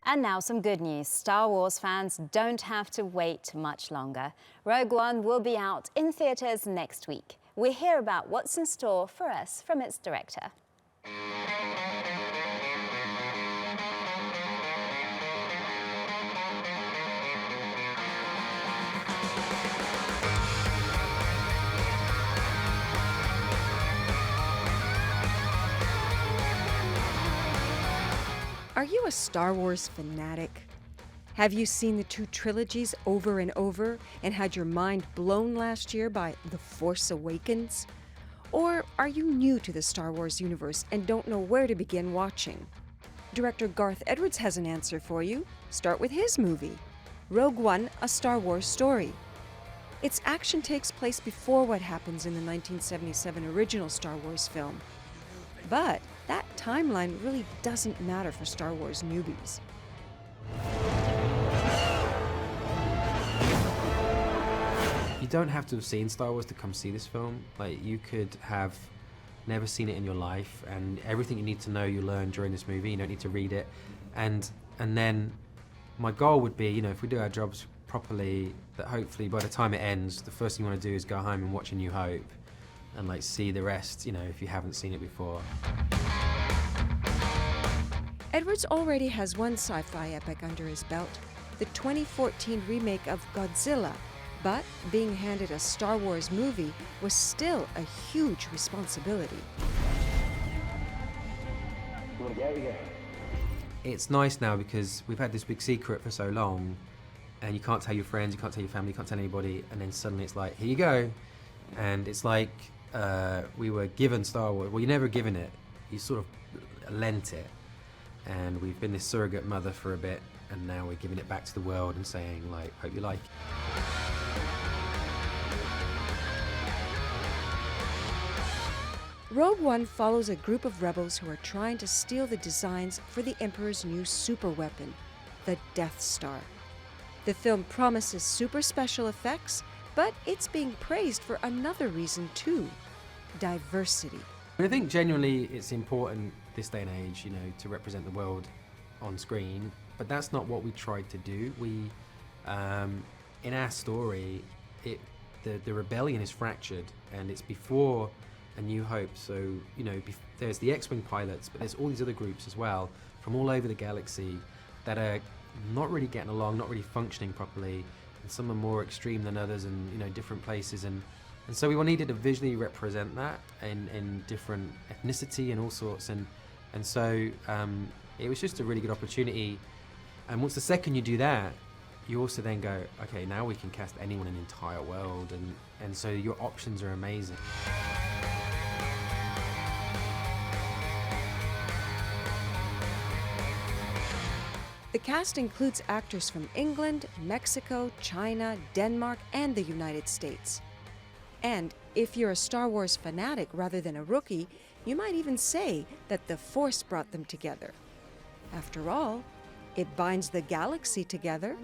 And now some good news. Star Wars fans don't have to wait much longer. Rogue One will be out in theaters next week. We hear about what's in store for us from its director. Are you a Star Wars fanatic? Have you seen the two trilogies over and over and had your mind blown last year by The Force Awakens? Or are you new to the Star Wars universe and don't know where to begin watching? Director Garth Edwards has an answer for you. Start with his movie, Rogue One: A Star Wars Story. Its action takes place before what happens in the 1977 original Star Wars film. But that timeline really doesn't matter for Star Wars newbies. You don't have to have seen Star Wars to come see this film. Like, you could have never seen it in your life, and everything you need to know you learn during this movie. You don't need to read it. And then my goal would be, if we do our jobs properly, that hopefully by the time it ends, the first thing you want to do is go home and watch A New Hope and see the rest, if you haven't seen it before. Edwards already has one sci-fi epic under his belt, the 2014 remake of Godzilla, but being handed a Star Wars movie was still a huge responsibility. It's nice now because we've had this big secret for so long, and you can't tell your friends, you can't tell your family, you can't tell anybody, and then suddenly it's like, here you go. And it's like we were given Star Wars. Well, you're never given it, you sort of lent it. And we've been this surrogate mother for a bit, and now we're giving it back to the world and saying, hope you like it. Rogue One follows a group of rebels who are trying to steal the designs for the Emperor's new superweapon, the Death Star. The film promises super special effects, but it's being praised for another reason too: diversity. I think genuinely it's important this day and age, to represent the world on screen, but that's not what we tried to do. We, in our story, the rebellion is fractured, and it's before A New Hope. So, there's the X-Wing pilots, but there's all these other groups as well from all over the galaxy that are not really getting along, not really functioning properly, and some are more extreme than others, and different places, and so we needed to visually represent that in different ethnicity and all sorts, and so it was just a really good opportunity. And once the second you do that, you also then go, okay, now we can cast anyone in the entire world, and so your options are amazing. The cast includes actors from England, Mexico, China, Denmark, and the United States. And if you're a Star Wars fanatic rather than a rookie, you might even say that the Force brought them together. After all, it binds the galaxy together.